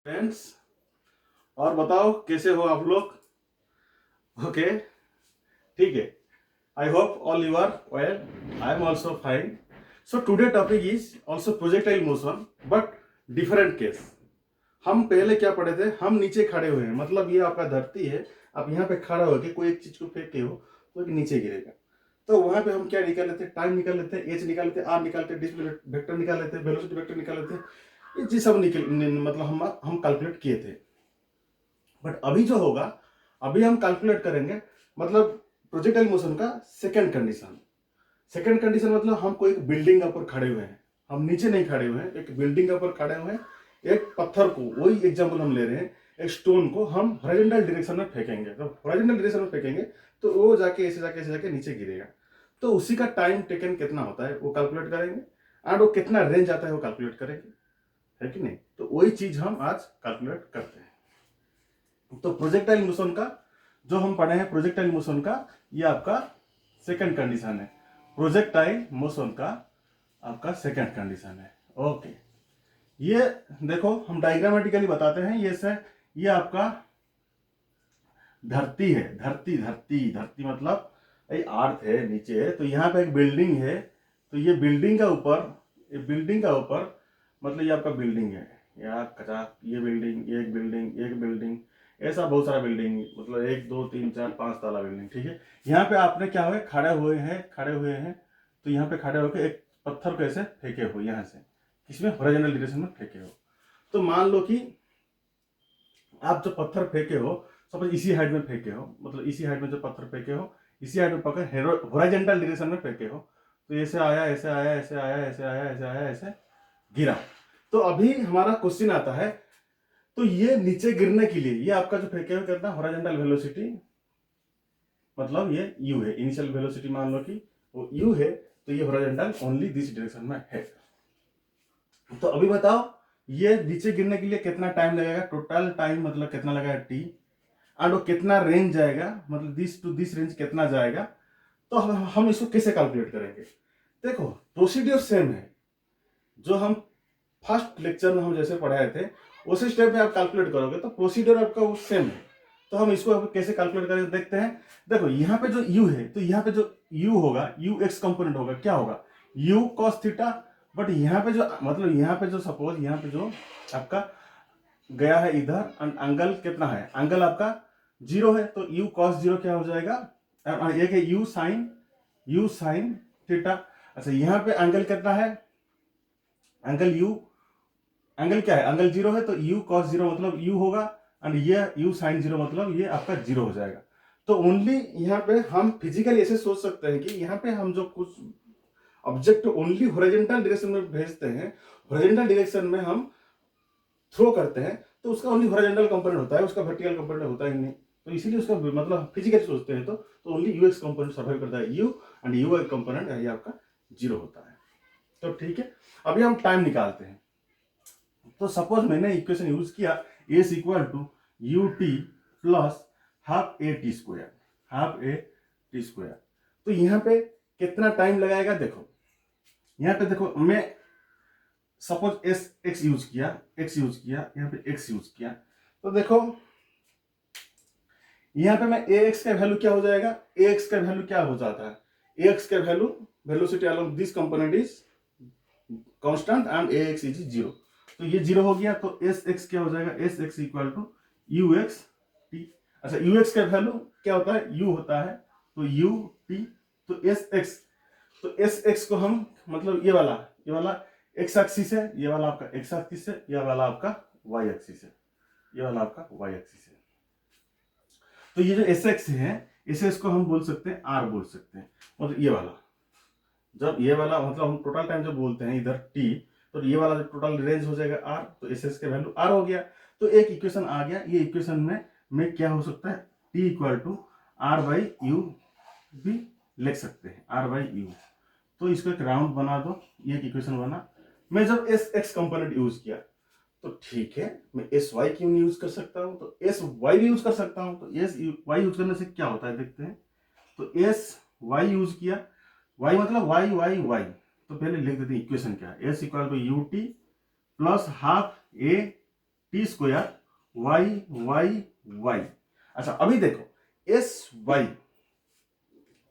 Friends, और बताओ कैसे हो आप लोग। ओके, ठीक है। I hope all you are well. I am also fine. So today topic is also projectile motion but different case. हम पहले क्या पढ़े थे, हम नीचे खड़े हुए हैं, मतलब ये आपका धरती है, आप यहाँ पे खड़ा होके कोई एक चीज को फेंके हो तो ये नीचे गिरेगा। तो वहां पे हम क्या निकाल लेते हैं, टाइम निकाल लेते हैं, एच निकाल लेते हैं, आर निकालते हैं, डिस्प्लेसमेंट वेक्टर निकाल लेते हैं, वेलोसिटी वेक्टर निकाल लेते हैं। ये चीज सब मतलब हम कैलकुलेट किए थे। बट अभी जो होगा, अभी हम कैलकुलेट करेंगे मतलब प्रोजेक्टाइल मोशन का सेकंड कंडीशन। सेकंड कंडीशन मतलब हम कोई एक बिल्डिंग के ऊपर खड़े हुए हैं, हम नीचे नहीं खड़े हुए हैं, एक बिल्डिंग के ऊपर खड़े हुए हैं। एक पत्थर को, वही एग्जांपल हम ले रहे हैं, एक स्टोन को हम हॉरिजॉन्टल डायरेक्शन में फेंकेंगे। तो हॉरिजॉन्टल डायरेक्शन में फेंकेंगे तो वो जाके ऐसे जाके नीचे गिरेगा। तो उसी का टाइम टेकन कितना होता है वो कैलकुलेट करेंगे, एंड वो कितना रेंज आता है वो कैलकुलेट करेंगे, है कि नहीं। तो वही चीज हम आज कैलकुलेट करते हैं। तो प्रोजेक्टाइल मोशन का जो हम पढ़े हैं, प्रोजेक्टाइल मोशन का ये आपका सेकंड कंडीशन है। प्रोजेक्टाइल मोशन का आपका सेकंड कंडीशन है। ओके, ये देखो हम डायग्रामेटिकली बताते हैं। ये आपका धरती है, धरती धरती धरती मतलब ये अर्थ है, नीचे है। तो यहाँ पे एक बिल्डिंग है, तो ये बिल्डिंग का ऊपर, ये बिल्डिंग का ऊपर मतलब ये आपका बिल्डिंग है, या कचा ये बिल्डिंग, एक बिल्डिंग, एक बिल्डिंग, ऐसा बहुत सारा बिल्डिंग, मतलब 1 2 3 4 5 ताला बिल्डिंग, ठीक है। यहाँ पे आपने क्या हुए, खड़े हुए हैं। तो यहाँ पे खड़े होकर एक पत्थर को ऐसे फेंके हो, यहाँ से किसमें, हॉरिजॉन्टल डायरेक्शन में फेंके हो। तो मान लो कि आप जो पत्थर फेंके हो, सपोज इसी हाइट में फेंके हो, मतलब इसी हाइट में जो पत्थर फेंके हो, इसी हाइट में पकड़ हॉरिजॉन्टल डायरेक्शन में फेंके हो। तो ऐसे आया, ऐसे आया, ऐसे आया, ऐसे आया, ऐसे आया, ऐसे गिरा। तो अभी हमारा क्वेश्चन आता है, तो ये नीचे गिरने के लिए ये आपका जो फेंके हुए कितना, हॉरिजॉन्टल वेलोसिटी, मतलब ये यू है, इनिशियल वेलोसिटी मान लो कि वो यू है। तो ये हॉरिजॉन्टल ओनली दिस डायरेक्शन में है। तो अभी बताओ ये नीचे गिरने के लिए कितना टाइम लगेगा, टोटल टाइम मतलब कितना लगेगा टी, एंड वो कितना रेंज जाएगा, मतलब दिस टू दिस रेंज कितना जाएगा। तो हम इसको कैसे कैलकुलेट करेंगे। देखो प्रोसीड्यूर सेम है, जो हम फर्स्ट लेक्चर में हम जैसे पढ़ाए थे उसी स्टेप में आप कैलकुलेट करोगे तो प्रोसीजर आपका वो सेम है। तो हम इसको कैसे कैलकुलेट करेंगे देखते हैं। देखो यहाँ पे जो u है, तो यहाँ पे जो u होगा, u एक्स कंपोनेंट होगा, क्या होगा, u cos थीटा। बट यहाँ पे जो मतलब यहाँ पे जो सपोज यहाँ पे जो आपका गया है इधर, एंगल कितना है, एंगल आपका 0 है। तो u cos 0 क्या हो जाएगा, एक है u साइन थीटा। अच्छा यहाँ पे एंगल कितना है, एंगल u, एंगल क्या है, एंगल 0 है। तो u cos 0 मतलब u होगा, एंड ये u sin 0 मतलब ये आपका 0 हो जाएगा। तो ओनली यहाँ पे हम फिजिकली ऐसे सोच सकते हैं कि यहाँ पे हम जो कुछ ऑब्जेक्ट ओनली हॉरिजॉन्टल डायरेक्शन में भेजते हैं, हॉरिजॉन्टल डायरेक्शन में हम थ्रो करते हैं, तो उसका ओनली हॉरिजॉन्टल कंपोनेंट होता है, उसका वर्टिकल कंपोनेंट होता ही नहीं। तो इसीलिए उसका मतलब फिजिकली सोचते हैं तो ओनली यूएक्स कंपोनेंट सर्वाइव करता है, यू एंड यू कंपोनेंट ये आपका 0 होता है। तो ठीक है, अभी हम टाइम निकालते हैं। तो सपोज मैंने इक्वेशन यूज किया, s equal to u t plus half a t square, half a t square. तो यहाँ पे कितना टाइम लगाएगा, देखो यहाँ पे देखो मैं सपोज एस एक्स यूज किया, यहाँ पे एक्स यूज किया। तो देखो यहाँ पे मैं ए एक्स का वैल्यू क्या हो जाएगा, ए एक्स का वैल्यू क्या हो जाता है, ए एक्स का value velocity along this component is constant and A x is 0। तो ये 0 हो गया। तो एस एक्स क्या हो जाएगा, s x equal to u x t. अच्छा यू एक्स का वैल्यू क्या होता है, यू होता है, तो यू टी। तो एस एक्स, तो एस एक्स को हम मतलब ये वाला एक्स एक्सिस है, ये वाला आपका एक्स एक्सिस है, ये वाला आपका वाई एक्सिस है, ये वाला आपका वाई एक्सिस है। तो ये जो एस एक्स है, इसे इसको हम बोल सकते हैं आर बोल सकते हैं। मतलब ये वाला, जब ये वाला मतलब हम टोटल टाइम जब बोलते हैं इधर टी, तो ये वाला टोटल रेंज हो जाएगा आर। तो एस एस का वैल्यू आर हो गया। तो एक इक्वेशन आ गया। ये इक्वेशन में क्या हो सकता है, t equal to r by u भी लिख सकते हैं, आर बाई यू। तो इसको एक राउंड बना दो, ये एक इक्वेशन बना। मैं जब एस एक्स कंपोनेंट यूज किया तो ठीक है, मैं एस वाई क्यों नहीं यूज कर सकता हूं, तो एस वाई भी यूज कर सकता हूं। तो एस वाई यूज करने से क्या होता है देखते हैं। तो एस वाई यूज किया, y मतलब y तो पहले लिख देते हैं इक्वेशन क्या है, s equal to u t plus half a t square y y y. अच्छा अभी देखो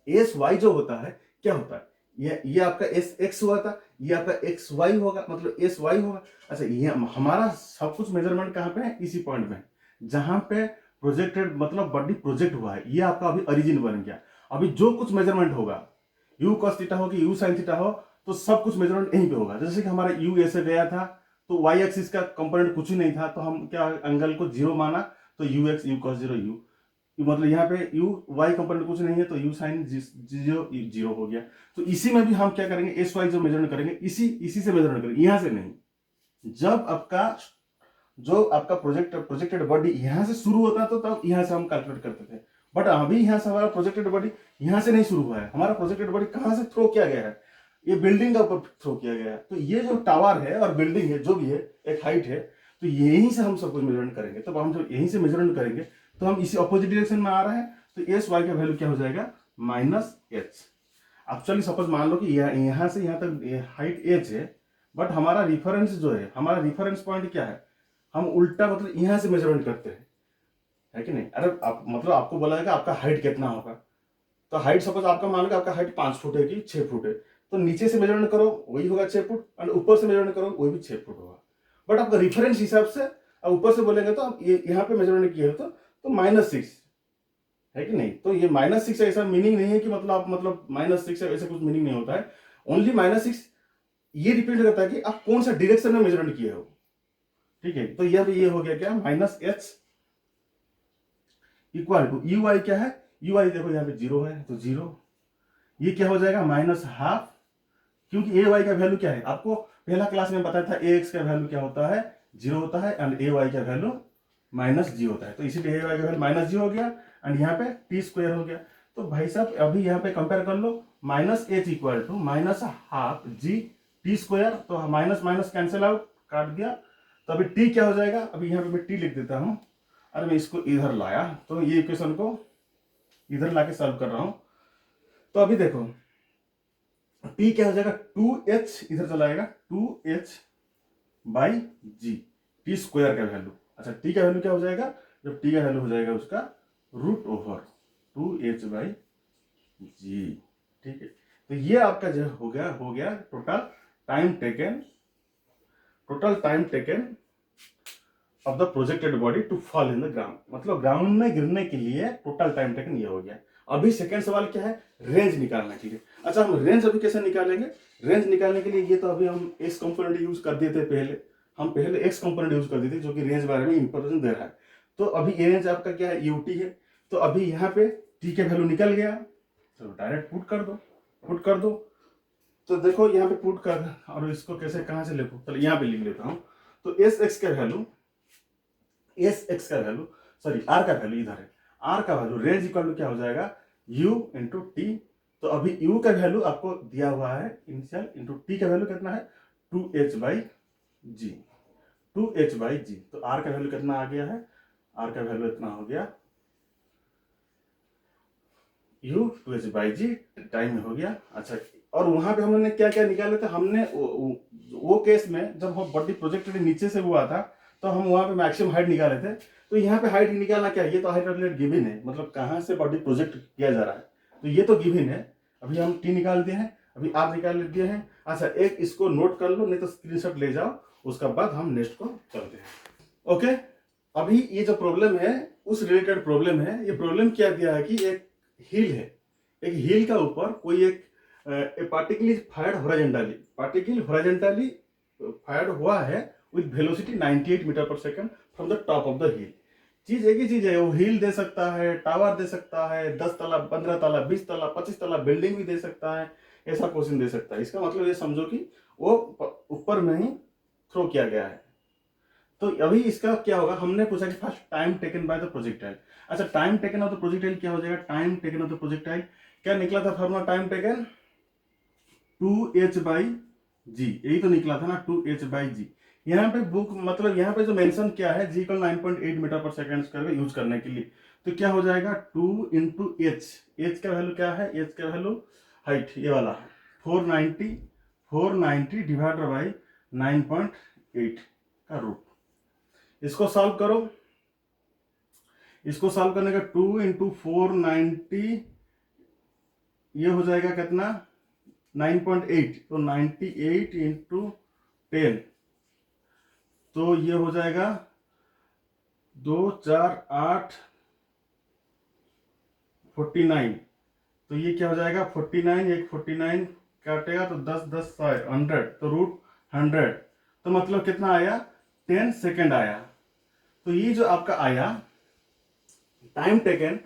एस वाई जो होता है क्या होता है, ये आपका एस एक्स हुआ था, ये आपका एक्स वाई होगा, मतलब एस वाई होगा। अच्छा ये हमारा सब कुछ मेजरमेंट कहाँ पे है, इसी पॉइंट में जहां पे प्रोजेक्टेड मतलब बॉडी प्रोजेक्ट हुआ है, ये आपका अभी ओरिजिन बन गया। अभी जो कुछ मेजरमेंट होगा, यू कॉस थीटा हो कि यू साइन थीटा हो, तो सब कुछ मेजरमेंट यहीं पे होगा। जैसे कि हमारा यू ऐसे गया था तो वाई एक्सिस का कंपोनेंट कुछ ही नहीं था, तो हम क्या एंगल को जीरो माना, तो you x you cos zero you, मतलब यहाँ पे यू वाई कंपोनेंट कुछ नहीं है तो यू साइन जीरो जीरो हो गया। तो इसी में भी हम क्या करेंगे, एस वाई जो मेजरमेंट करेंगे इसी से मेजरमेंट करेंगे, यहां से नहीं। जब आपका जो आपका प्रोजेक्टेड बॉडी यहां से शुरू होता तो तब यहां से हम कैलकुलेट करते थे, बट अभी यहां से हमारा प्रोजेक्टेड बॉडी यहां से नहीं शुरू हुआ है। हमारा प्रोजेक्टेड बॉडी कहां से थ्रो किया गया है, ये बिल्डिंग का ऊपर थ्रो किया गया है। तो ये जो टावर है और बिल्डिंग है जो भी है, एक हाइट है, तो यहीं से हम सब कुछ मेजरमेंट करेंगे। तब हम जब यहीं से मेजरमेंट करेंगे तो हम इसी ऑपोजिट डायरेक्शन में आ रहा है, तो एस वाई का वैल्यू क्या हो जाएगा, माइनस एच। अब चलिए सपोज मान लो कि यहां से यहां तक हाइट एच है, बट हमारा रिफरेंस जो है, हमारा रिफरेंस पॉइंट क्या है, हम उल्टा मतलब यहां से मेजरमेंट करते हैं, है कि नहीं। अरे आप मतलब आपको बोला जाएगा आपका हाइट कितना होगा, तो हाइट सपोज आपका मान लो आपका हाइट 5 फुट है कि 6 फुट है, तो नीचे से मेजरमेंट करो वही होगा 6 फुट, और ऊपर से मेजरमेंट करो वही भी 6 फुट होगा। बट आपका रिफरेंस हिसाब से अब ऊपर से बोलेंगे तो आप ये यहाँ पे मेजरमेंट किए हो तो -6 है कि नहीं। तो ये -6 ऐसा मीनिंग नहीं है कि मतलब आप मतलब -6 ऐसा कुछ मीनिंग नहीं होता है। ओनली -6 ये डिपेंड करता है कि आप कौन सा डायरेक्शन में मेजरमेंट किए हो, ठीक है। तो ये हो गया क्या, -h इक्वल टू यू आई क्या है, यू आई देखो यहाँ पे 0 है तो 0, ये क्या हो जाएगा -12, क्योंकि ए वाई का वैल्यू क्या है, आपको पहला क्लास में बताया था ए एक्स का वैल्यू क्या होता है, 0 होता है, एंड ए वाई का वैल्यू -g होता है। तो इसीलिए ए वाई का वैल्यू -g हो गया, एंड यहाँ पे टी स्क्वायर हो गया। तो भाई साहब अभी यहाँ पे कंपेयर कर लो, -h equal to -12g t square, तो माइनस माइनस कैंसिल आउट, काट दिया। तो अभी टी क्या हो जाएगा, अभी यहाँ पे मैं टी लिख देता हूँ। अरे मैं इसको इधर लाया, तो ये इक्वेशन को इधर लाके सॉल्व कर रहा हूं। तो अभी देखो टी क्या हो जाएगा, 2h इधर चला आएगा, 2h by g, t square का वैल्यू। अच्छा टी का वैल्यू क्या हो जाएगा, जब टी का वैल्यू हो जाएगा उसका √ओवर 2h बाई जी, ठीक है। तो ये आपका जो हो गया total time taken of the projected body to fall in the ground, मतलब ग्राउंड में गिरने के लिए टोटल टाइम टेकन ये हो गया। अभी सेकंड सवाल क्या है, रेंज निकालने के लिए। अच्छा हम रेंज अभी कैसे निकालेंगे, रेंज निकालने के लिए ये तो अभी हम एक्स कंपोनेंट यूज कर दिए थे, हम पहले एक्स कंपोनेंट यूज कर दिए थे जो कि रेंज बारे में इंफॉर्मेशन दे रहा है। तो अभी ये रेंज आपका क्या है, यूटी है। तो अभी यहाँ पे टी के वैल्यू निकल गया, तो डायरेक्ट पुट कर दो। तो देखो यहाँ पे पुट कर, और इसको कैसे कहाँ से लिखो, चलो यहाँ पे लिख लेता हूँ। तो एस एक्स का वैल्यू सॉरी आर का वैल्यू इधर है, आर का वैल्यू रेंज इक्वल टू क्या हो जाएगा, u इंटू टी। तो अभी u का वैल्यू आपको दिया हुआ है इनिशियल, इंटू टी का वैल्यू कितना है 2h by ji, 2h by जी। तो r का वैल्यू कितना आ गया है, r का वैल्यू इतना हो गया u 2h by ji, time में हो गया। अच्छा और वहां पे हमने क्या क्या निकाले थे, हमने वो केस में जब हम बॉडी प्रोजेक्टेड नीचे से हुआ था तो हम वहां पे मैक्सिमम हाइट निकाले थे। तो यहाँ पे हाइट निकालना क्या है, ये तो हाइट रिलेटेड गिवन है, मतलब कहाँ से बॉडी प्रोजेक्ट किया जा रहा है, तो ये तो गिवन है। अभी हम टी निकाल दिए हैं, अभी आर निकाल दिए हैं। अच्छा एक इसको नोट कर लो, नहीं तो स्क्रीनशॉट ले जाओ, उसका बाद हम नेक्स्ट को चलते हैं। ओके अभी ये जो प्रॉब्लम है उस रिलेटेड प्रॉब्लम है। ये प्रॉब्लम क्या दिया है कि एक हिल है, एक हिल का ऊपर कोई एक पार्टिकल फायर्ड हॉरिजॉन्टली फायर्ड हुआ है विद वेलोसिटी 98 मीटर पर second from the top of the हिल। चीज एक ही चीज है, वो हिल दे सकता है, टावर दे सकता है, 10 तला 15 तला 20 तला 25 तला बिल्डिंग भी दे सकता है, ऐसा क्वेश्चन दे सकता है। इसका मतलब ये समझो कि वो ऊपर में ही थ्रो किया गया है। तो अभी इसका क्या होगा, हमने पूछा कि first time taken by the projectile. अच्छा time taken of the projectile क्या हो जाएगा, time taken of the projectile क्या निकला था formula, time taken 2h by g, यही तो निकला था ना 2h बाई जी। यहाँ पे बुक मतलब यहाँ पे जो मेंशन किया है जी इक्वल 9.8 मीटर पर सेकंड करके यूज करने के लिए, तो क्या हो जाएगा 2 इंटू एच, एच का वैल्यू क्या है, एच का वैल्यू हाइट ये वाला 490 डिवाइडेड बाई 9.8 का रूट, इसको सॉल्व करो, इसको सॉल्व करने का 2 इंटू 490, ये हो जाएगा कितना 9.8, तो 98 इंटू 10, तो ये हो जाएगा 2 4 8 49, तो ये क्या हो जाएगा 49, एक 49 काटेगा तो 10 10 100, तो रूट 100, तो मतलब कितना आया 10 सेकेंड आया। तो ये जो आपका आया time taken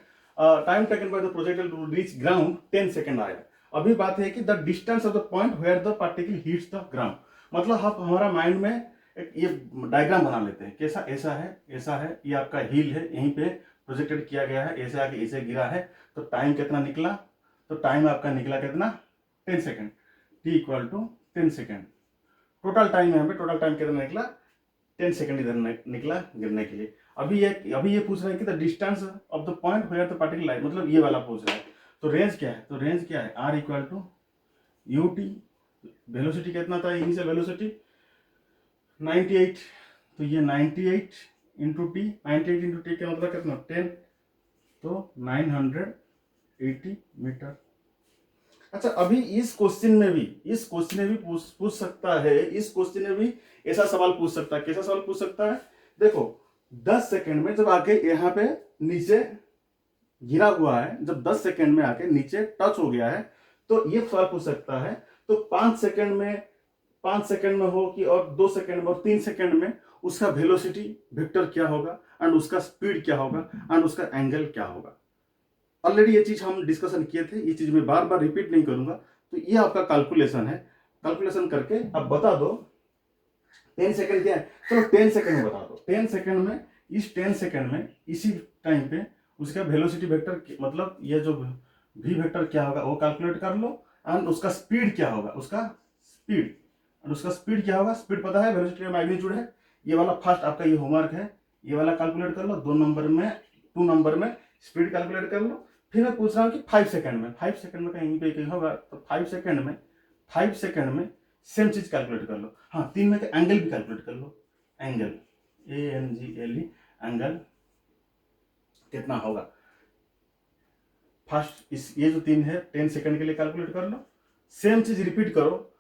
by the projectile to reach ground 10 second आया। अभी बात है कि the distance of the point where the particle hits the ground, मतलब आप हमारा माइंड में एक ये डायग्राम बना लेते हैं, कैसा ऐसा है, ऐसा है, ये आपका हील है, यहीं पे प्रोजेक्टेड किया गया है, ऐसे आके ऐसे गिरा है, तो टाइम कितना निकला, तो टाइम आपका निकला कितना 10 second, t equal to 10 second. Total time यहाँ पे टोटल टाइम कितना निकला 10 सेकेंड इधर निकला गिरने के लिए। अभी ये पूछ रहे हैं कि the distance of the point where the particle lies, मतलब ये वाला पूछ रहा है। तो रेंज क्या है, तो रेंज क्या है r equal to u t, velocity कितना था इनिशियल वेलोसिटी 98, तो ये 98 इंटू टी, 98 इंटू टी का मतलब कितना 10, तो 980 मीटर। अच्छा, अभी इस क्वेश्चन में भी पूछ सकता है, इस क्वेश्चन में भी ऐसा सवाल पूछ सकता है। कैसा सवाल पूछ सकता है, देखो 10 सेकंड में जब आके यहाँ पे नीचे गिरा हुआ है, जब 10 सेकंड में आके नीचे टच हो गया है, तो ये सवाल पूछ सकता है। तो 5 सेकंड में हो कि और 2 सेकंड में और 3 सेकंड में उसका वेलोसिटी वेक्टर क्या होगा एंड उसका स्पीड क्या होगा एंड उसका एंगल क्या होगा। ऑलरेडी ये चीज हम डिस्कशन किए थे, ये चीज मैं बार बार रिपीट नहीं करूंगा। तो ये आपका कैलकुलेशन है, कैलकुलेशन करके अब बता दो 10 सेकंड क्या है, चलो 10 सेकंड में बता दो। 10 सेकंड में, इस 10 सेकंड में इसी टाइम पे उसका वेलोसिटी वेक्टर मतलब ये जो v वेक्टर क्या होगा वो कैलकुलेट कर लो एंड उसका स्पीड क्या होगा, उसका स्पीड क्या होगा, स्पीड पता है, वेलोसिटी का मैग्नीट्यूड है। ये वाला फर्स्ट आपका ये होमवर्क है, ये वाला कैलकुलेट कर लो। 2 नंबर में स्पीड कैलकुलेट कर लो। फिर मैं पूछ रहा हूँ कि 5 सेकंड में कहीं पे कहीं होगा, तो 5 सेकंड में सेम चीज कैलकुलेट कर लो। हाँ, 3 में का एंगल भी कैलकुलेट कर लो, एंगल ANGLE एंगल कितना होगा। फर्स्ट ये जो 3 है 10 सेकंड के लिए कैलकुलेट कर लो, सेम चीज रिपीट करो,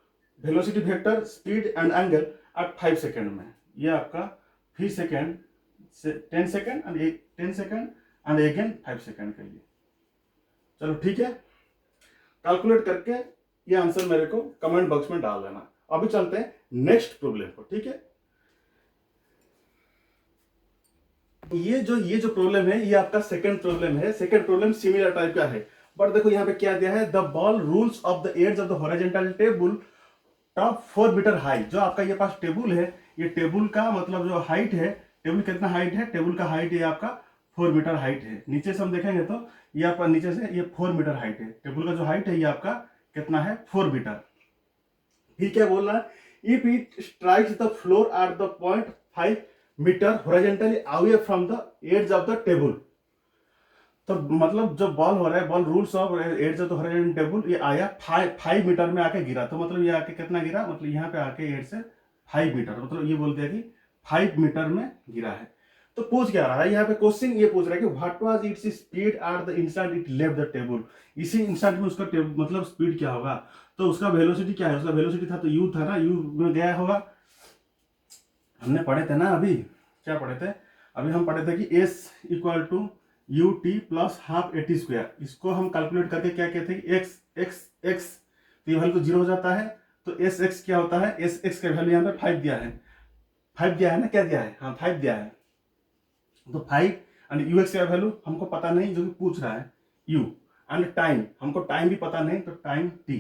velocity vector speed and angle at 5 second में। ये आपका 3 second 10 second and 10 second and again 5 second के लिए। चलो ठीक है, कैलकुलेट करके ये आंसर मेरे को कमेंट बॉक्स में डाल देना। अभी चलते हैं नेक्स्ट प्रॉब्लम को, ठीक है। ये जो प्रॉब्लम है, ये आपका सेकंड प्रॉब्लम है। सेकंड प्रॉब्लम सिमिलर टाइप का है, बट देखो यहाँ पे क्या दिया है, the ball rolls off the edge of the horizontal table top 4 metre high. जो आपका ये पास टेबल है, ये टेबल का मतलब जो हाइट है, टेबल कितना हाइट है, टेबल का हाइट ये आपका 4 मीटर हाइट है। नीचे से हम देखेंगे तो ये आपका नीचे से ये 4 मीटर हाइट है। टेबल का जो हाइट है ये आपका कितना है 4 मीटर। ठीक है, बोल रहा है if it strikes the floor at the point 5 metre horizontally away from the edge of the table. तो मतलब जो बॉल हो रहा है, ball rolls off edge of the horizontal table, ये आया 5 मीटर में आके गिरा। तो मतलब ये आके कितना गिरा, मतलब यहाँ पे आके एड से 5 मीटर, मतलब ये बोल दिया कि 5 मीटर में गिरा है। तो पूछ क्या रहा है यहाँ पे क्वेश्चन, ये पूछ रहा है कि what was its speed at the instant it left the table. इसी इंस्टेंट में उसका मतलब स्पीड क्या होगा, तो उसका वेलोसिटी क्या है, उसका वेलोसिटी था तो यू था ना, यू में गया होगा। हमने पढ़े थे ना, अभी क्या पढ़े थे, अभी हम पढ़े थे कि s equal to u t plus half a t square. इसको हम कैलकुलेट करके क्या कहते हैं, एक्स एक्स एक्स, तो ये वैल्यू 0 हो जाता है। तो एस एक्स क्या होता है, एस एक्स का वैल्यू यहाँ पे 5 दिया है, 5 दिया है ना, क्या दिया है, हाँ 5 दिया है। तो 5 एंड यू एक्स का वैल्यू हमको पता नहीं, जो कि पूछ रहा है यू, एंड टाइम हमको टाइम भी पता नहीं, तो टाइम टी।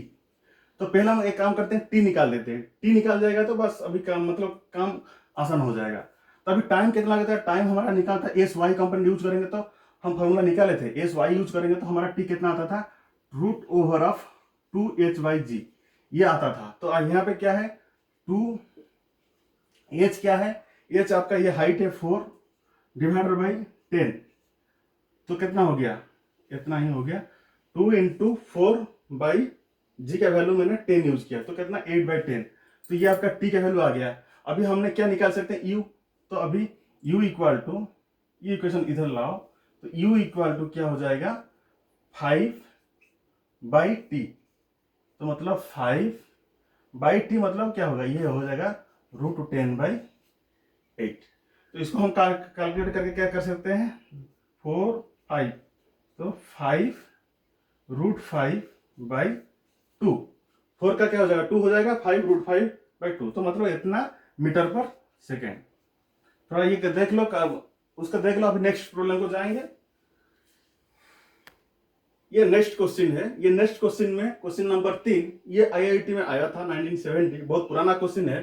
तो पहला हम एक काम करते हैं, टी निकाल देते हैं। टी निकाल जाएगा तो बस अभी काम मतलब काम आसान हो जाएगा। तो अभी टाइम कितना लगता है, टाइम हमारा निकालता है एस वाई कंपोनेंट यूज करेंगे तो हम फॉर्मूला निकाले थे, एस वाई यूज करेंगे तो हमारा टी कितना आता था, रूट ओवर ऑफ 2h/g ये आता था। तो यहाँ पे क्या है 2h क्या है, h आपका ये हाइट है 4 डिवाइडेड बाई 10, तो कितना हो गया, इतना ही हो गया। 2 इंटू 4/g का वैल्यू मैंने 10 यूज किया, तो कितना 8/10। तो ये आपका t का वैल्यू आ गया। अभी हमने क्या निकाल सकते हैं, u। तो अभी u इक्वल टू, ये इक्वेशन इधर लाओ, तो u इक्वल टू क्या हो जाएगा 5/t। तो मतलब 5/t मतलब क्या होगा, ये हो जाएगा √10/8। तो इसको हम कैलकुलेट करके क्या कर सकते हैं 4 5, तो 5√5/2, 4 का क्या हो जाएगा 2 हो जाएगा, 5√5/2, तो मतलब इतना मीटर पर सेकेंड। थोड़ा ये देख लो, उसका देख लो। अभी नेक्स्ट प्रॉब्लम को जाएंगे। ये नेक्स्ट क्वेश्चन है। ये नेक्स्ट क्वेश्चन में क्वेश्चन नंबर 3, ये आईआईटी में आया था 1970, बहुत पुराना क्वेश्चन है।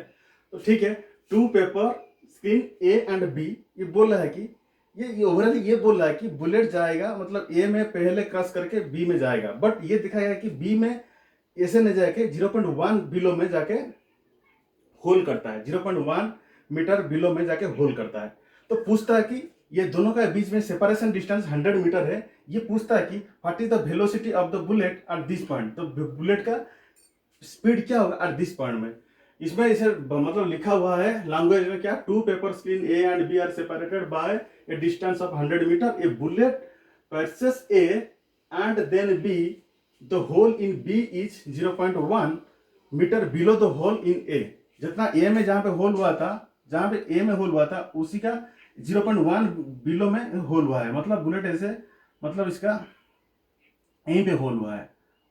तो ठीक है, 2 paper screen A and B, ये बोल रहा है कि ये ओवरऑल ये बोल रहा है कि बुलेट जाएगा, मतलब ए में पहले क्रॉस करके बी में जाएगा, बट ये दिखाएगा कि बी में ऐसे नहीं जाके 0.1 बिलो में जाके होल करता है, 0.1 मीटर बिलो में जाके होल करता है। तो पूछता है कि ये दोनों का बीच में सेपरेशन डिस्टेंस 100 मीटर है। ये पूछता है कि what is the velocity of the bullet at this point. तो बुलेट का स्पीड क्या होगा एट दिस पॉइंट में। इसमें इसे मतलब लिखा हुआ है लैंग्वेज में क्या, 2 paper screen A and B are separated by a distance of 100 metre. A bullet passes A and then B, the hole in B is 0.1 metre below the hole in A. जितना A में जहां पे whole हुआ था, जहां पे ए में whole हुआ था, उसी का 0.1 बिलो में होल हुआ है। मतलब बुलेट ऐसे, मतलब इसका यहीं पे होल हुआ है,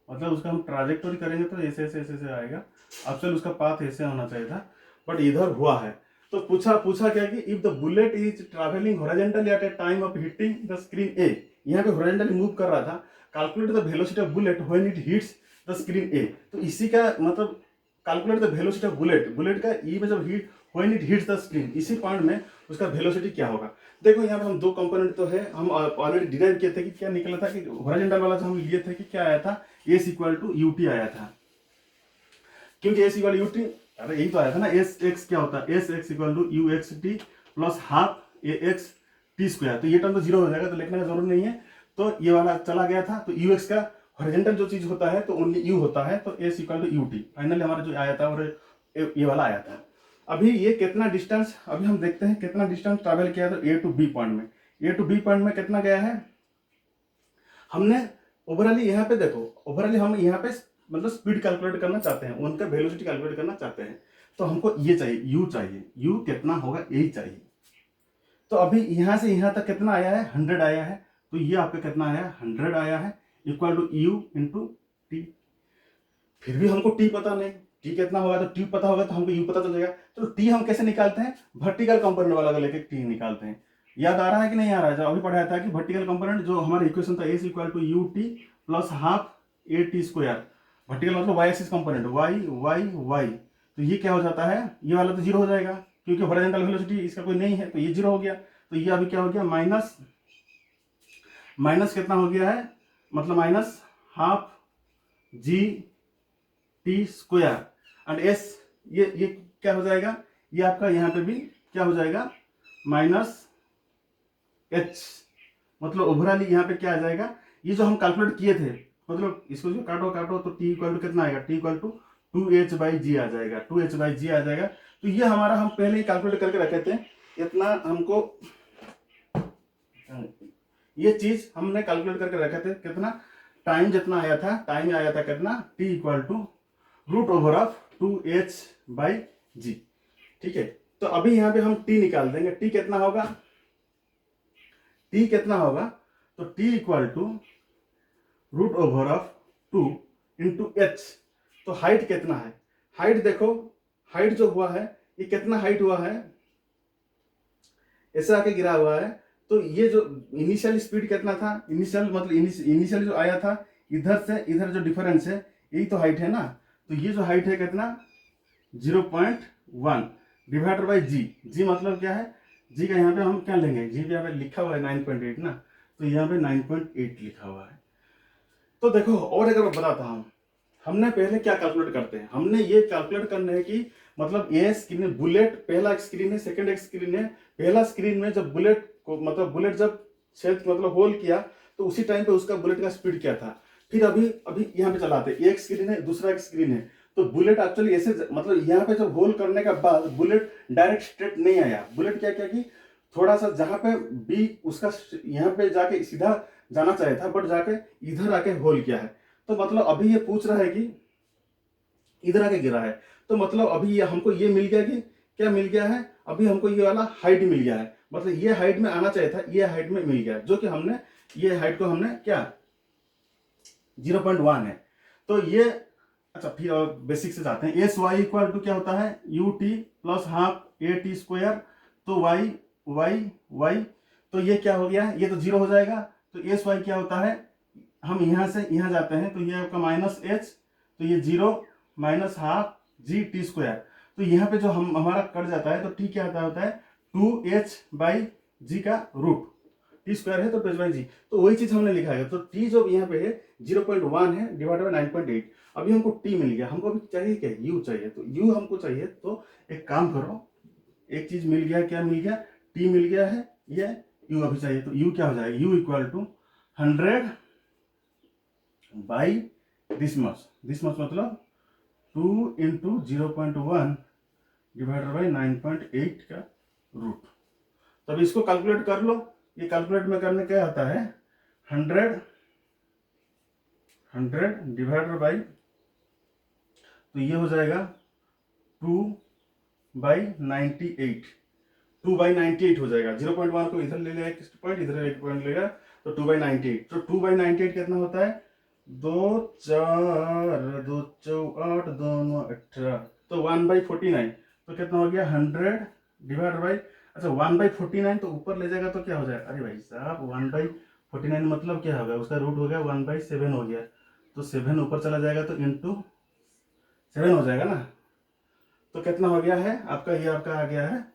मतलब उसका हम ट्राजेक्टोरी करेंगे तो ऐसे ऐसे ऐसे ऐसे आएगा। एक्चुअली उसका पाथ ऐसे होना चाहिए था, बट इधर हुआ है। तो पूछा क्या कि if the bullet is travelling horizontally at a time of hitting the screen A, यहाँ पे हॉरिजॉन्टली मूव कर रहा था, calculate the velocity of bullet when it hits the screen A. तो इसी का मतलब calculate the velocity of bullet, bullet का ई में जब hit when it hits the screen, इसी पॉइंट में उसका वेलोसिटी क्या होगा। देखो यहाँ पे हम 2 कंपोनेंट तो है, हम ऑलरेडी डिराइव किए थे कि क्या निकला था कि हॉरिजॉन्टल वाला जो हम लिए थे कि क्या आया था, एस इक्वल टू यूटी आया था। क्योंकि एस इक्वल यूटी, अरे यही तो आया था ना, एस एक्स क्या होता है, s x equal to u x t plus half a x t square. तो ये टर्म तो 0 हो जाएगा, तो लिखने का जरूरत नहीं है। तो ये वाला चला गया था। तो यू एक्स का हॉरिजॉन्टल जो चीज होता है तो ओनली यू होता है, तो s equal to u t finally हमारा जो आया था, और ये वाला आया था। अभी ये कितना डिस्टेंस, अभी हम देखते हैं कितना डिस्टेंस ट्रैवल किया था ए टू बी पॉइंट में। ए टू बी पॉइंट में कितना गया है हमने ओवरऑली। यहाँ पे देखो, ओवरऑली हम यहाँ पे मतलब स्पीड कैलकुलेट करना चाहते हैं, उनका वेलोसिटी कैलकुलेट करना चाहते हैं। तो हमको ये चाहिए, यू चाहिए, यू कितना होगा यही चाहिए। तो अभी यहाँ से यहाँ तक कितना आया है 100 आया है, तो ये आपका कितना आया है 100 आया है, equal to u into t. फिर भी हमको टी पता नहीं, टी कितना होगा, तो टी पता होगा तो हमको यू पता चलेगा। तो टी हम कैसे निकालते हैं, वर्टिकल कंपोनेंट वाला लेके टी निकालते हैं। याद आ रहा है कि नहीं आ रहा है, जो अभी पढ़ाया था कि वर्टिकल कंपोनेंट जो हमारा इक्वेशन था s equal to u t plus half a t square. Vertical मतलब y axis component, y y y. तो ये क्या हो जाता है, ये वाला तो 0 हो जाएगा, क्योंकि हॉरिजॉन्टल वेलोसिटी इसका कोई नहीं है, तो ये 0 हो गया। तो ये अभी क्या हो गया, माइनस कितना हो गया है, मतलब minus half ji t square and S, ये क्या हो जाएगा, ये आपका यहाँ पे भी क्या हो जाएगा माइनस एच। मतलब ओवरऑल यहाँ पे क्या आ जाएगा, ये जो हम कैलकुलेट किए थे, मतलब इसको जो काटो तो टी इक्वल टू कितना आएगा, टी इक्वल टू 2h/g आ जाएगा, 2h/g आ जाएगा। तो ये हमारा हम पहले ही कैलकुलेट करके रखे थे, इतना हमको ये चीज हमने कैलकुलेट करके रखे थे। कितना टाइम जितना आया था, टाइम आया था कितना, टी इक्वल टू √2h/g। ठीक है, तो अभी यहाँ पे हम टी निकाल देंगे। टी कितना होगा, टी कितना होगा, तो t equal to √2 into h. तो हाइट कितना है, हाइट देखो, हाइट जो हुआ है ये कितना हाइट हुआ है, ऐसे आके गिरा हुआ है। तो ये जो इनिशियल स्पीड कितना था, इनिशियल मतलब इनिशियल जो आया था इधर से इधर जो डिफरेंस है, यही तो हाइट है ना। तो ये जो हाइट है कितना 0.1 डिवाइडेड बाई जी। जी मतलब क्या है, जी का यहाँ पे हम क्या लेंगे, जी पे यहाँ पे लिखा हुआ है 9.8 ना, तो यहाँ पे 9.8 लिखा हुआ है। तो देखो, और अगर मैं बताता हूँ, हमने पहले क्या कैलकुलेट करते हैं, हमने ये कैलकुलेट करना है कि मतलब ये स्क्रीन बुलेट, पहला स्क्रीन है, सेकंड एक स्क्रीन है। पहला स्क्रीन में जब बुलेट को मतलब बुलेट जब छेद मतलब होल किया, तो उसी टाइम पे उसका बुलेट का स्पीड क्या था। फिर अभी यहाँ पे चलाते, एक स्क्रीन है, दूसरा एक स्क्रीन है। तो बुलेट एक्चुअली ऐसे मतलब यहाँ पे जब होल करने के बाद बुलेट डायरेक्ट स्ट्रेट नहीं आया, बुलेट क्या किया कि थोड़ा सा जहाँ पे बी उसका यहाँ पे जाके सीधा जाना चाहिए था, बट जाके इधर आके होल किया है। तो मतलब अभी ये पूछ रहा है कि इधर आके गिरा है, तो मतलब अभी ये हमको ये मिल गया कि क्या मिल गया है, अभी हमको ये वाला हाइट मिल गया है। मतलब ये हाइट में आना चाहिए था, ये हाइट में मिल गया, जो कि हमने ये हाइट को हमने क्या 0.1 है। तो ये अच्छा, फिर और बेसिक से जाते हैं। एस वाई इक्वल टू क्या होता है, you t plus half a t square. तो वाई वाई वाई, तो ये क्या हो गया, ये तो जीरो हो जाएगा। तो एस वाई क्या होता है, हम यहाँ से यहाँ जाते हैं, तो ये आपका माइनस एच, तो ये जीरो माइनस हाफ जी टी स्क्वायर। तो यहाँ पे जो हम हमारा कट जाता है, तो टी क्या होता है 2h बाई जी का रूट, टी स्क्वायर है तो टू बाई जी, तो वही चीज हमने लिखा है। तो टी जो यहाँ पे है 0.1 है डिवाइड बाई 9.8। अभी हमको टी मिल गया, हमको अभी चाहिए क्या, यू चाहिए। तो यू हमको चाहिए, तो एक काम करो, एक चीज मिल गया, क्या मिल गया, टी मिल गया है, ये यू अभी चाहिए। तो यू क्या हो जाएगा, u equal to 100 by this much मतलब 2 इंटू 0.1 डिवाइडेड बाई 9.8 का रूट। तब इसको कैलकुलेट कर लो। ये कैलकुलेट में करने क्या आता है, 100 डिवाइडेड बाई, तो ये हो जाएगा 2/98, 2/98 हो जाएगा। 0.1 को इधर ले लेगा, एक पॉइंट इधर एक पॉइंट लेगा, तो 2/98। तो 2/98 कितना होता है, 2 4 2 8 2 18, तो 1/49। तो कितना हो गया 100 डिवाइड बाई, अच्छा 1/49, तो ऊपर ले जाएगा तो क्या हो जाएगा, अरे भाई साहब 1/49 मतलब क्या होगा, उसका रूट हो गया 1/7 हो गया। तो 7 ऊपर चला जाएगा, तो इंटू 7 हो जाएगा ना। तो कितना हो गया है आपका, ये आपका आ गया है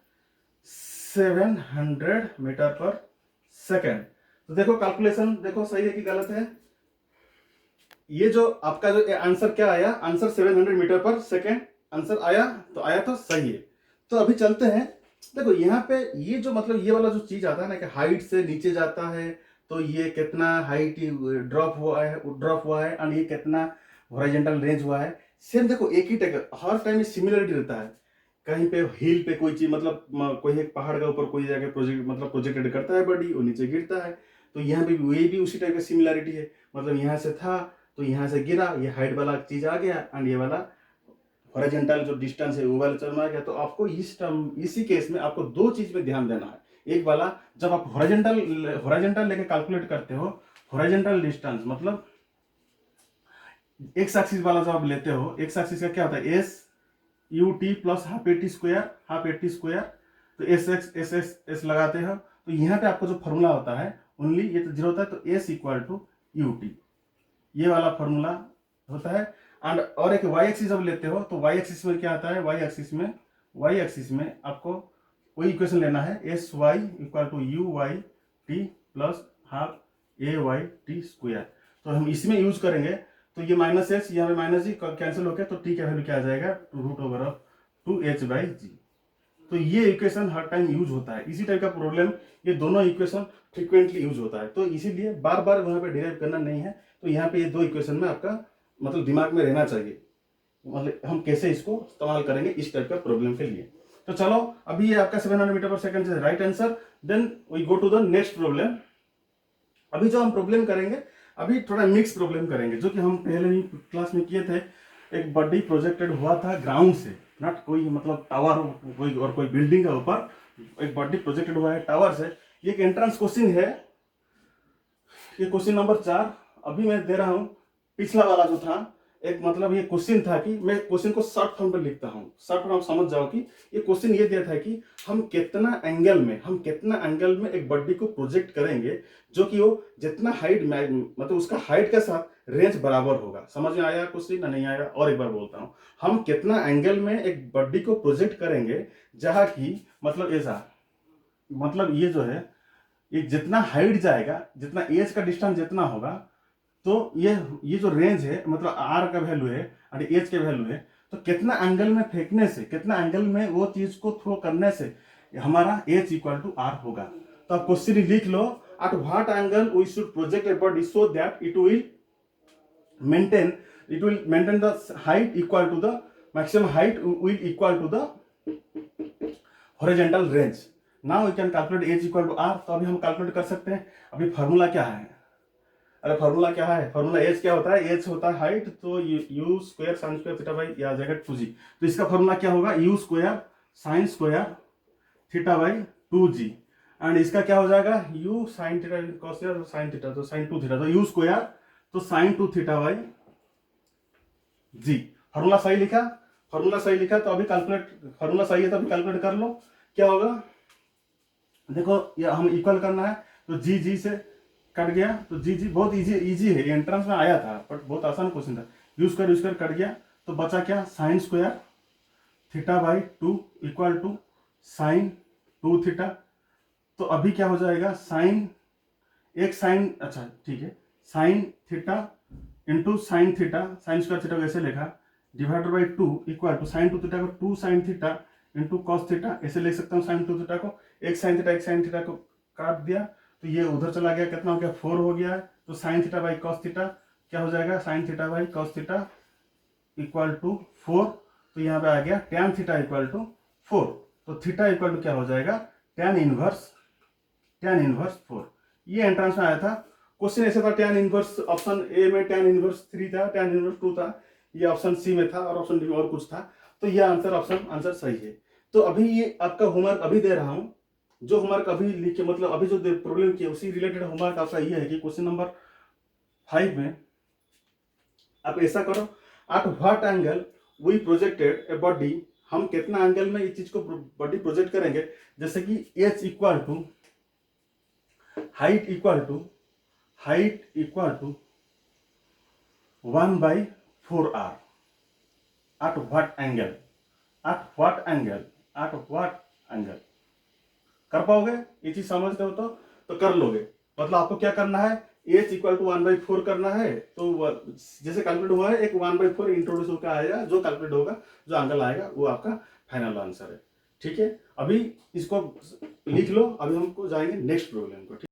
700 मीटर पर सेकेंड। तो देखो कैलकुलेशन देखो सही है कि गलत है। ये जो आपका जो आंसर क्या आया, आंसर 700 मीटर पर सेकेंड आंसर आया, तो आया तो सही है। तो अभी चलते हैं, देखो यहाँ पे ये जो मतलब ये वाला जो चीज आता है ना कि हाइट से नीचे जाता है, तो ये कितना हाइट ड्रॉप हुआ है और ये कितना हॉरिजॉन्टल रेंज हुआ है। सेम देखो एक ही टाइप हर टाइम सिमिलरिटी रहता है। कहीं पे हिल पे कोई चीज मतलब कोई एक पहाड़ का ऊपर कोई जाके प्रोजेक्टेड करता है बॉडी, वो नीचे गिरता है। तो यहाँ पे ये भी उसी टाइप का सिमिलरिटी है, मतलब यहाँ से था तो यहाँ से गिरा, ये हाइट वाला चीज आ गया एंड ये वाला हॉरिजॉन्टल जो डिस्टेंस है वो वाला टर्म आ गया। तो आपको इसी केस में आपको दो चीज पे ध्यान देना है। एक वाला, जब आप हॉरिजॉन्टल लेके कैलकुलेट करते हो, हॉरिजॉन्टल डिस्टेंस मतलब एक्स एक्सिस वाला जब आप लेते हो, एक्स एक्सिस का क्या होता है, S U t plus half a t square. तो एस लगाते हो, तो यहाँ पे आपको जो फॉर्मूला होता है ओनली ये तो जीरो होता है, तो s equal to u t, ये वाला फॉर्मूला होता है। एंड और एक वाई एक्सिस जब लेते हो, तो वाई एक्सिस में क्या आता है, वाई एक्सिस में आपको वही इक्वेशन लेना है, s y equal to u y t plus half a y t square. तो हम इसमें यूज करेंगे, तो ये माइनस एच यहाँ पे माइनस जी कैंसिल हो गया, तो टी का वैल्यू क्या आ जाएगा, रूट ओवर ऑफ 2h/g। तो ये इक्वेशन हर टाइम यूज होता है, इसी टाइप का प्रॉब्लम, ये दोनों इक्वेशन फ्रीक्वेंटली यूज होता है। तो इसीलिए बार बार वहां पे डिराइव करना नहीं है। तो यहाँ पे ये दो इक्वेशन में आपका मतलब दिमाग में रहना चाहिए, मतलब हम कैसे इसको इस्तेमाल करेंगे इस टाइप का प्रॉब्लम के लिए। तो चलो अभी ये आपका 700 मीटर पर सेकंड से right answer. Then we go to the next problem. अभी जो हम प्रॉब्लम करेंगे, अभी थोड़ा मिक्स प्रॉब्लम करेंगे, जो कि हम पहले ही क्लास में किए थे। एक बॉडी प्रोजेक्टेड हुआ था ग्राउंड से, नॉट कोई मतलब टावर कोई और कोई बिल्डिंग के ऊपर, एक बॉडी प्रोजेक्टेड हुआ है टावर से। ये एक एंट्रेंस क्वेश्चन है, ये क्वेश्चन नंबर 4 अभी मैं दे रहा हूं। पिछला वाला जो था एक मतलब ये क्वेश्चन था कि मैं क्वेश्चन को शॉर्ट फॉर्म में लिखता हूं, शॉर्ट फॉर्म समझ जाओ कि ये क्वेश्चन ये दिया था कि हम कितना एंगल में एक बॉडी को प्रोजेक्ट करेंगे, जो कि वो जितना हाइट मतलब उसका हाइट के साथ रेंज बराबर होगा। समझ में आया क्वेश्चन ना, नहीं आया, और एक बार बोलता हूं, हम कितना एंगल में एक बॉडी को प्रोजेक्ट करेंगे जहां की मतलब ऐसा, मतलब ये जो है ये जितना हाइट जाएगा, जितना एज का डिस्टेंस जितना होगा, तो ये जो रेंज है मतलब आर का वैल्यू है और एज के वैल्यू है, तो कितना एंगल में फेंकने से, कितना एंगल में वो चीज को थ्रो करने से हमारा एज इक्वल टू आर होगा। तो आप क्वेश्चन लिख लो, at what angle we should project a body so that it will maintain the height equal to the maximum height will equal to the horizontal range। Now we can calculate h equal to r. तो अभी हम calculate कर सकते हैं। अभी formula क्या है, अरे फार्मूला क्या है, फार्मूला एच क्या होता है, एच होता है हाइट, तो u square sine square theta by आ जाएगा 2g। तो इसका फार्मूला क्या होगा, u square sine square theta by 2g। And इसका क्या हो जाएगा, u sine theta cos theta sine theta, तो साइन 2 थीटा, तो यू स्क्वायर तो sine 2 theta by g. Formula सही लिखा, फार्मूला सही लिखा, तो अभी कैलकुलेट, फार्मूला सही है तो अभी कैलकुलेट कर लो क्या होगा। देखो ये हम इक्वल करना है, तो जी जी से कट गया, तो जी जी बहुत इजी इजी है, एंट्रेंस में आया था बट बहुत आसान क्वेश्चन था। यू स्क्वायर कट गया, तो बचा क्या, sine square theta by 2 equal to sine 2 theta. तो अभी क्या हो जाएगा, साइन एक साइन, अच्छा ठीक है, sine theta into sine theta, sine square theta कैसे लिखा, divided by 2 equal to sine 2 theta को 2 sine theta into cos theta, ऐसे लिख सकता हूँ साइन 2 थीटा को, एक साइन थीटा को काट दिया, तो ये उधर चला गया, कितना हो गया 4 हो गया है। तो sine theta by cos theta क्या हो जाएगा, sine theta by cos theta equal to 4। तो यहाँ पे आ गया टैन थीटा इक्वल टू 4। तो थीटा इक्वल टू क्या हो जाएगा, टैन इनवर्स 4। ये एंट्रेंस में आया था क्वेश्चन, ऐसे था टैन इनवर्स, ऑप्शन ए में टैन इनवर्स 3 था, टैन इनवर्स 2 था, ये ऑप्शन सी में था, और ऑप्शन डी में और कुछ था। तो ये आंसर सही है। तो अभी ये आपका होमवर्क अभी दे रहा हूँ, जो होमवर्क अभी लिखे, मतलब अभी जो प्रॉब्लम किया उसी रिलेटेड होमवर्क आपका ये है कि क्वेश्चन नंबर 5 में आप ऐसा करो, at what angle we projected a body, हम कितना एंगल में इस चीज को बॉडी प्रोजेक्ट करेंगे, जैसे कि h equal to height equal to 1/4r at what angle, कर पाओगे, ये चीज समझते हो तो कर लोगे। मतलब आपको क्या करना है, एच इक्वल टू 1/4 करना है, तो जैसे कैलकुलेट हुआ है एक 1/4 इंट्रोड्यूस होकर आएगा, जो कैलकुलेट होगा, जो एंगल आएगा वो आपका फाइनल आंसर है। ठीक है, अभी इसको लिख लो, अभी हमको जाएंगे नेक्स्ट प्रॉब्लम को।